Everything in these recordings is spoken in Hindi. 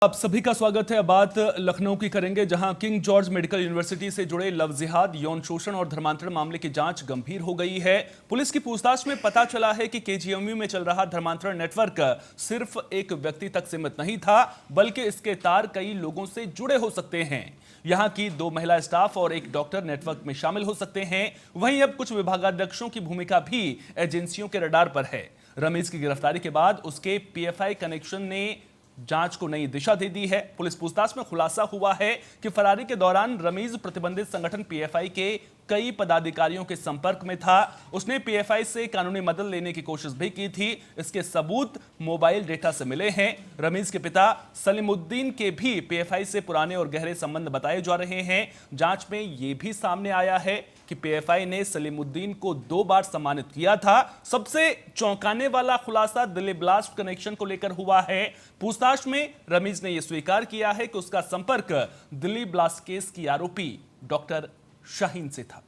आप सभी का स्वागत है। अब बात लखनऊ की करेंगे, जहां किंग जॉर्ज मेडिकल यूनिवर्सिटी से जुड़े लव जिहाद, यौन शोषण और धर्मांतरण मामले की जांच गंभीर हो गई है। पुलिस की पूछताछ में पता चला है कि केजीएमयू में चल रहा धर्मांतरण नेटवर्क सिर्फ एक व्यक्ति तक सीमित नहीं था, बल्कि इसके तार कई लोगों से जुड़े हो सकते हैं। यहां की 2 महिला स्टाफ और एक डॉक्टर नेटवर्क में शामिल हो सकते हैं। वहीं अब कुछ विभागाध्यक्षों की भूमिका भी एजेंसियों के रडार पर है। रमीज की गिरफ्तारी के बाद उसके पीएफआई कनेक्शन ने जांच को नई दिशा दे दी है। पुलिस पूछताछ में खुलासा हुआ है कि फरारी के दौरान रमीज प्रतिबंधित संगठन पीएफआई के कई पदाधिकारियों के संपर्क में था। उसने पीएफआई से कानूनी मदद लेने की कोशिश भी की थी। इसके सबूत मोबाइल डेटा से मिले हैं। रमीज के पिता सलीमुद्दीन के भी पीएफआई से पुराने और गहरे संबंध बताए जा रहे हैं। जांच में यह भी सामने आया है कि पीएफआई ने सलीमुद्दीन को 2 बार सम्मानित किया था। सबसे चौंकाने वाला खुलासा दिल्ली ब्लास्ट कनेक्शन को लेकर हुआ है। पूछताछ में रमीज ने यह स्वीकार किया है कि उसका संपर्क दिल्ली ब्लास्ट केस की आरोपी डॉक्टर शाहीन से था।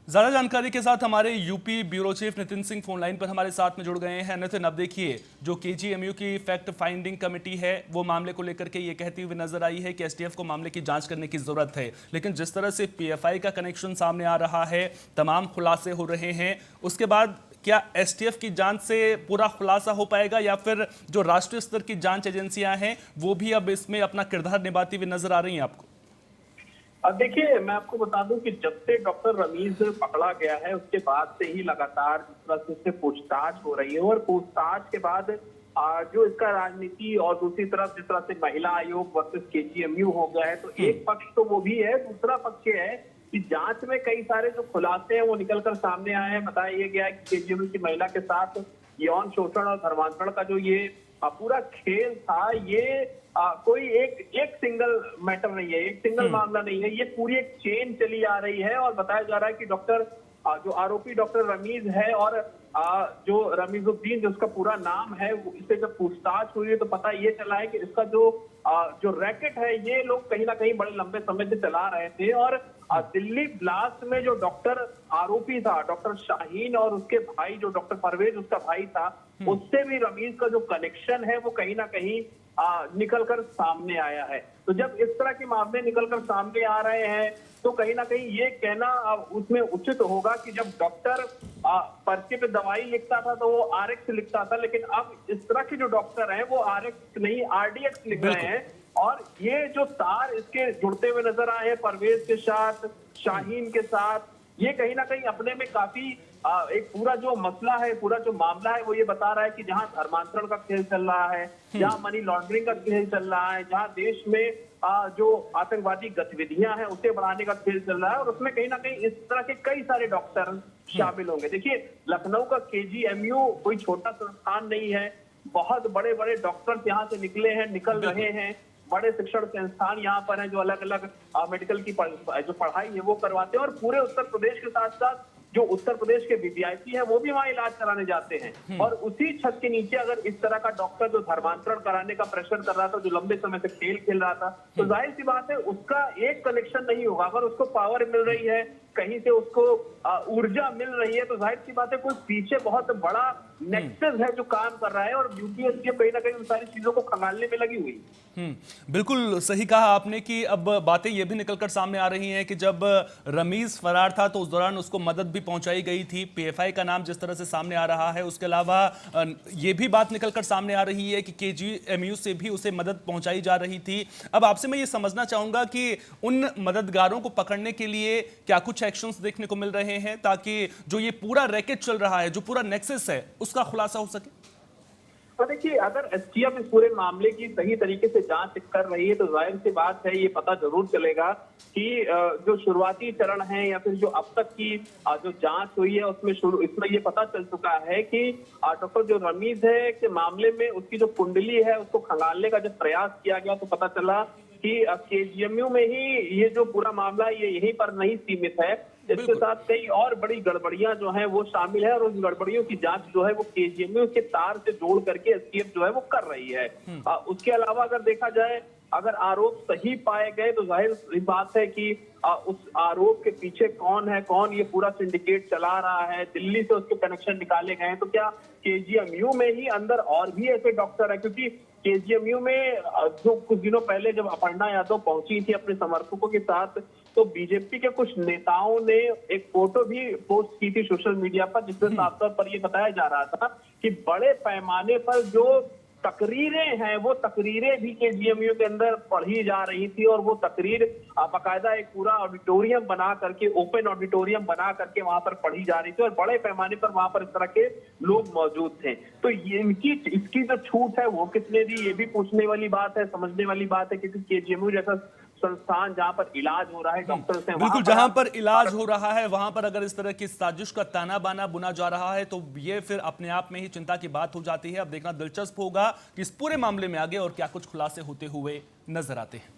ज्यादा जानकारी के साथ हमारे UP bureau chief Nitin Singh phone line पर हमारे साथ में जुड़ गए हैं। नितिन, अब देखिए, जो केजीएमयू की फैक्ट फाइंडिंग कमेटी है वो मामले को लेकर के ये कहती हुई नजर आई है कि एसटीएफ को मामले की जांच करने की जरूरत है, लेकिन जिस तरह से पीएफआई का कनेक्शन सामने आ रहा है, तमाम खुलासे हो रहे हैं, उसके बाद क्या एसटीएफ की जांच से पूरा खुलासा हो पाएगा, या फिर जो राष्ट्रीय स्तर की जांच एजेंसियां हैं वो भी अब इसमें अपना किरदार निभाती हुई नजर आ रही हैं आपको? अब देखिए, मैं आपको बता दूं कि जब से डॉक्टर रमीज पकड़ा गया है उसके बाद से ही लगातार जिस तरह से इससे पूछताछ हो रही है, और पूछताछ के बाद जो इसका राजनीति और दूसरी तरफ जिस तरह से महिला आयोग वर्सेस केजीएमयू हो गया है, तो एक पक्ष तो वो भी है, दूसरा पक्ष ये है कि जांच में कई सारे जो खुलासे हैं वो निकलकर सामने आए हैं। बताया ये गया है कि केजीएमयू की महिला के साथ यौन शोषण और धर्मांतरण का जो ये पूरा खेल था, ये कोई एक सिंगल मैटर नहीं है, एक सिंगल मामला नहीं है, ये पूरी एक चेन चली आ रही है। और बताया जा रहा है कि डॉक्टर जो आरोपी डॉक्टर रमीज है और जो रमीजुद्दीन जो उसका पूरा नाम है, इससे जब पूछताछ हुई है तो पता ये चला है कि इसका जो रैकेट है ये लोग कहीं ना कहीं बड़े लंबे समय से चला रहे थे। और दिल्ली ब्लास्ट में जो डॉक्टर आरोपी था, डॉक्टर शाहीन, और उसके भाई जो डॉक्टर परवेज उसका भाई था, उससे भी रमीज का जो कनेक्शन है वो कहीं ना कहीं निकलकर सामने आया है। तो जब इस तरह के मामले निकलकर सामने आ रहे हैं तो कहीं ना कहीं ये कहना उसमें उचित होगा कि जब डॉक्टर पर्चे पे दवाई लिखता था तो वो आरएक्स लिखता था, लेकिन अब इस तरह के जो डॉक्टर हैं वो आरएक्स नहीं आरडीएक्स लिख रहे हैं। और ये जो तार इसके जुड़ते हुए नजर आए हैं परवेज के साथ, शाहीन के साथ, ये कहीं ना कहीं अपने में काफी एक पूरा जो मसला है, पूरा जो मामला है वो ये बता रहा है कि जहां धर्मांतरण का खेल चल रहा है, जहां मनी लॉन्ड्रिंग का खेल चल रहा है, जहां देश में जो आतंकवादी गतिविधियां हैं उसे बढ़ाने का खेल चल रहा है, और उसमें कहीं ना कहीं इस तरह के कई सारे डॉक्टर शामिल होंगे। देखिए, लखनऊ का केजीएमयू कोई छोटा संस्थान नहीं है, बहुत बड़े बड़े डॉक्टर्स यहाँ से निकल रहे हैं, बड़े शिक्षण संस्थान यहाँ पर हैं जो अलग अलग मेडिकल की जो पढ़ाई है वो करवाते हैं, और पूरे उत्तर प्रदेश के साथ साथ जो उत्तर प्रदेश के वीवीआईपी हैं वो भी वहाँ इलाज कराने जाते हैं। और उसी छत के नीचे अगर इस तरह का डॉक्टर जो धर्मांतरण कराने का प्रेशर कर रहा था, जो लंबे समय से खेल खेल रहा था, तो जाहिर सी बात है उसका एक कनेक्शन नहीं होगा। अगर उसको पावर मिल रही है, कहीं से उसको ऊर्जा मिल रही है, तो जाहिर सी बात है कोई पीछे बहुत बड़ा नेक्सस है जो काम कर रहा है, और यूपीएससी कहीं ना कहीं उन सारी चीजों को खंगालने में लगी हुई। बिल्कुल सही कहा आपने कि अब बातें ये भी निकलकर सामने आ रही हैं कि जब रमीज फरार था तो उस दौरान उसको मदद भी पहुंचाई गई थी। पीएफआई का नाम जिस तरह से सामने आ रहा है, उसके अलावा ये भी बात निकलकर सामने आ रही है कि केजीएमयू से भी उसे मदद पहुंचाई जा रही थी। अब आपसे मैं ये समझना चाहूंगा कि उन मददगारों को पकड़ने के लिए क्या कुछ एक्शंस देखने को मिल रहे हैं, ताकि जो ये पूरा रैकेट चल रहा है, जो पूरा नेक्सस है, उसका खुलासा हो सके? तो देखिए, अगर एसटीएफ इस पूरे मामले की सही तरीके से जांच कर रही है तो जाहिर सी बात है ये पता जरूर चलेगा कि जो शुरुआती चरण है या फिर जो अब तक की जो जांच हुई है उसमें इसमें ये पता चल चुका है कि डॉक्टर जो रमीज है के मामले में उसकी जो कुंडली है उसको खंगालने का जब प्रयास किया गया तो पता चला कि केजीएमयू में ही ये जो पूरा मामला ये यहीं पर नहीं सीमित है, इसके साथ कई और बड़ी गड़बड़ियां जो हैं वो शामिल है, और उन गड़बड़ियों की जांच जो है वो केजीएमयू के तार से जोड़ करके एसटीएफ जो है वो कर रही है। उसके अलावा अगर देखा जाए अगर आरोप सही पाए गए तो जाहिर सी बात है कि उस आरोप के पीछे कौन है, कौन ये पूरा सिंडिकेट चला रहा है, दिल्ली से उसके कनेक्शन निकाले गए हैं, तो क्या केजीएमयू में ही अंदर और भी ऐसे डॉक्टर हैं? क्योंकि केजीएमयू में जो कुछ दिनों पहले जब अपर्णा यादव पहुंची थी अपने समर्थकों के साथ, तो बीजेपी के कुछ नेताओं ने एक फोटो भी पोस्ट की थी सोशल मीडिया पर, जिसमें साफ तौर पर यह बताया जा रहा था कि बड़े पैमाने पर जो तकरीरें हैं वो तकरीरें भी केजीएमयू के अंदर पढ़ी जा रही थी, और वो तकरीर बाकायदा एक पूरा ऑडिटोरियम बना करके, ओपन ऑडिटोरियम बना करके वहां पर पढ़ी जा रही थी, और बड़े पैमाने पर वहां पर इस तरह के लोग मौजूद थे। तो ये इसकी जो छूट है वो किसने दी, ये भी पूछने वाली बात है, समझने वाली बात है, क्योंकि केजीएमयू जैसा संस्थान जहां पर इलाज हो रहा है डॉक्टर से, बिल्कुल, जहां पर इलाज हो रहा है वहां पर अगर इस तरह की साजिश का ताना बाना बुना जा रहा है तो ये फिर अपने आप में ही चिंता की बात हो जाती है। अब देखना दिलचस्प होगा कि इस पूरे मामले में आगे और क्या कुछ खुलासे होते हुए नजर आते हैं।